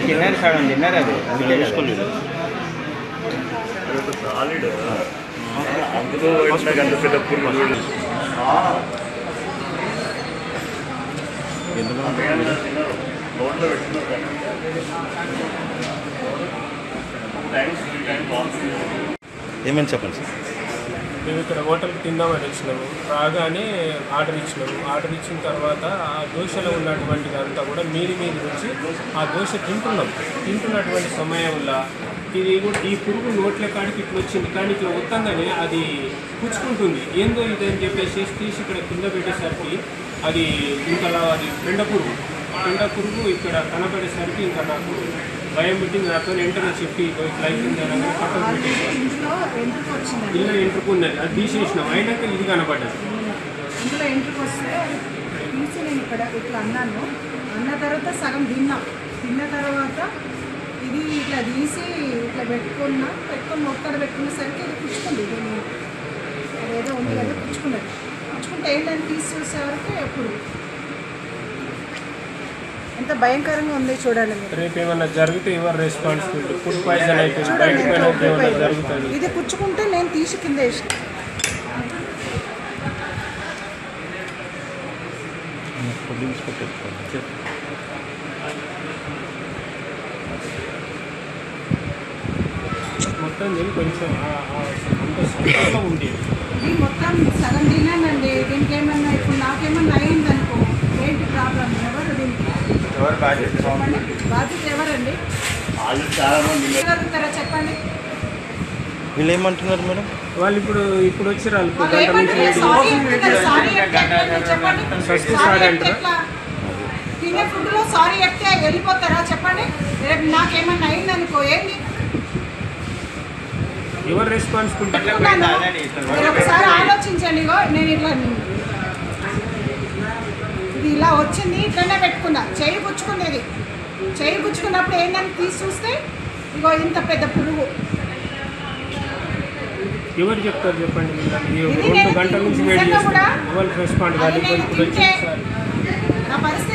తిన్నారు సగం తిన్నారు అది అందుకే చూసుకోలేదు సాలిడ్ అందులో గంట పెద్ద పురుగు ఏమని చెప్పండి సార్? మేము ఇక్కడ హోటల్కి తిందామని వచ్చినాము. రాగానే ఆర్డర్ ఇచ్చినాము. ఆర్డర్ ఇచ్చిన తర్వాత ఆ దోశలో ఉన్నటువంటిది అంతా కూడా మీది నుంచి ఆ దోశ తింటున్నటువంటి సమయంలో ఈ పురుగు నోట్ల కాడికి ఇట్లా వచ్చింది. కానీ ఇట్లా వస్తుందని అది పుచ్చుకుంటుంది. ఏందో ఇది అని చెప్పేసి తీసి ఇక్కడ కింద పెట్టేసరికి అది ఇంకలా అది పెండ పురుగు ఇక్కడ కనబడేసరికి ఇంకా నాకు భయం పెట్టింది. నాతో వెంటనే చెప్పి ఇట్లా అయిపోయింది అని పక్కన పెట్టేసాను. ఇలా ఎంట్రుకున్నది అది తీసేసినాం. అయినాక ఇది కనబడ్డది. ఇందులో ఎంట్రుకు వస్తే తీసి నేను ఇక్కడ ఇట్లా అన్న తర్వాత సగం తిన్న తర్వాత ఇది ఇట్లా తీసి ఇట్లా పెట్టుకొని మొక్కడ పెట్టుకునేసరికి ఇది పుచ్చుకుంది. అదేదో ఉంది కదా పుచ్చుకుంటే ఏంటని తీసి చూసేవరకు ఎప్పుడు ఎంత భయంకరంగా ఉంది చూడండి. రేపు ఏమన్నా జరిగితే ఎవరు రెస్పాన్సిబిలిటీ? ఫుడ్ పాయిజన్ అయితే జరుగుతుంది. ఇది పుచ్చుకుంటే నేను తీసి కింద వేసిన. మొత్తం కొంచెం అంత ఉంది. ఇది మొత్తం సగం తిన్నానండి. దీనికి ఏమన్నా ఇప్పుడు నాకేమన్నా అయిందనుకో ఏంటి ప్రాబ్లం? ఎవరు దీనికి బాధ్యత ఎవరండి? చెప్పండి. వీళ్ళు ఏమంటున్నారు మేడం? వాళ్ళు ఇప్పుడు వచ్చి తినే ఫుడ్లో సారీ చెప్తే వెళ్ళిపోతారా? చెప్పండి. రేపు నాకేమన్నా అయిందనుకో ఏంటి? ఎవరు రెస్పాన్సిబిలిటీ? ఒకసారి ఆలోచించండి. నేను ఇది ఇలా వచ్చింది, ఇట్లనే పెట్టుకున్నా. చేయి పుచ్చుకున్నప్పుడు ఏంటని తీసి చూస్తే ఇగో ఇంత పెద్ద పురుగు. ఎవరు చెప్తారు చెప్పండి? 2 గంటల నుంచి వెయిట్ చేస్తున్నారు. ఎవరు రెస్పాండ్ కాదు. నా పరిస్థితి